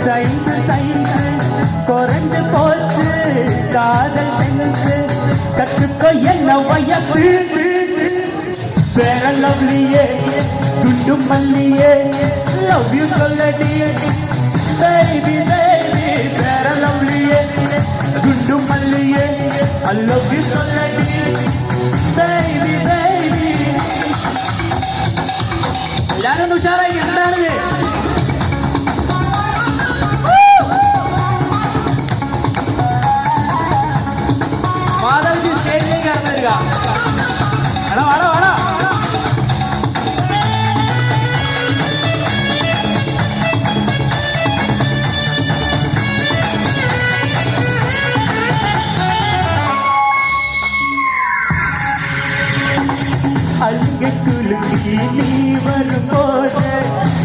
science science குறைஞ்சு போச்சு காதல் சென்ஸ் கற்றுக்கோ என்ன வயசு வேற லவ்லியே துண்டு மல்லியே லவ் யூ சொல்லடி பேபி பேபி வேற லவ்லியே துண்டு மல்லியே ஐ லவ் யூ சொல்லடி பேபி பேபி எல்லாரும் உஷாராಗಿ இருந்தாருங்க மாதவி ஸ்டேஜ்ல இருக்காங்க அட வாடா வாடா அழுகை குலுங்கி நீ வரும்போது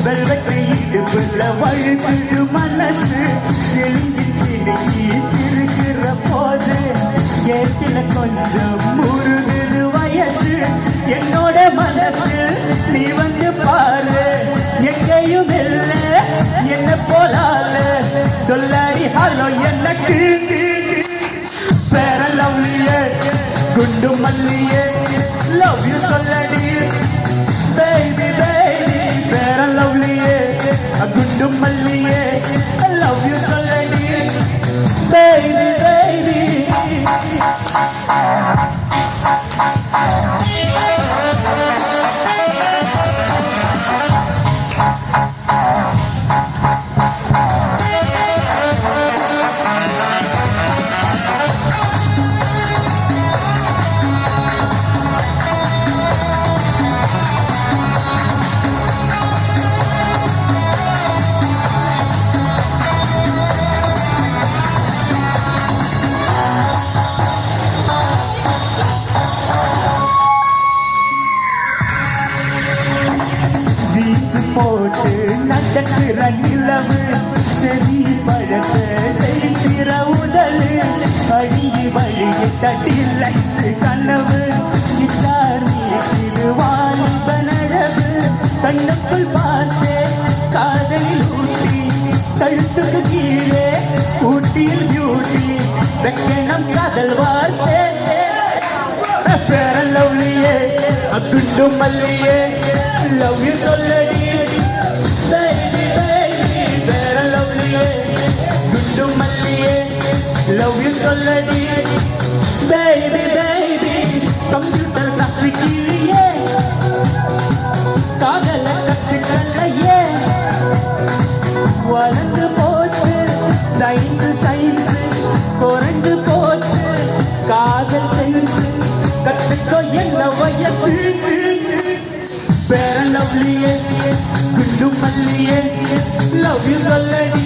வெல்வெட்டை இடுப்புள்ள வழுக்குது மனசு செலுங்கி சிலுங்கி சிறுகிற போது ஏற்றில கொஞ்சம் முருகுது வயசு என்னோட மனசு நீ வந்து பாரு எங்கேயும் இல்லை என்ன போலால சொல்லாரி ஹலோ எனக்கு பேர லவ்லியே குண்டு மல்லியே love you சொல்லடி baby baby வேற லவ்லியே குண்டு மல்லியே love you சொல்லடி baby baby போட்டு நடக்கிற நிலவு செறி பழத்தை செய்கிற உடல் அழுகி வழியை தட்டில் கனவு கிட்டார் இது வாலிப நழவு கண்ணுக்குள் பார்த்தே காதலில் ஊட்டி கழுத்துக்கு கீழே ஊட்டியில் பியூட்டி வெக்கணம் காதல் வார்த்தை பேர லவ்லியே குண்டு மல்லியே love you சொல்லடி baby baby வேற லவ்லியே குண்டு மல்லியே love you சொல்லடி baby baby கம்ப்யூட்டர் கற்றுக்கிறியே காதல கற்றுக்கலையே வளர்ந்து போச்சு சயின்ஸ் சயின்ஸ் குறைஞ்சு போச்சு காதல் சென்ஸ் கற்றுக்கோ என்ன வயசு வேற லவ்லியே குண்டு மல்லியே love you சொல்லடி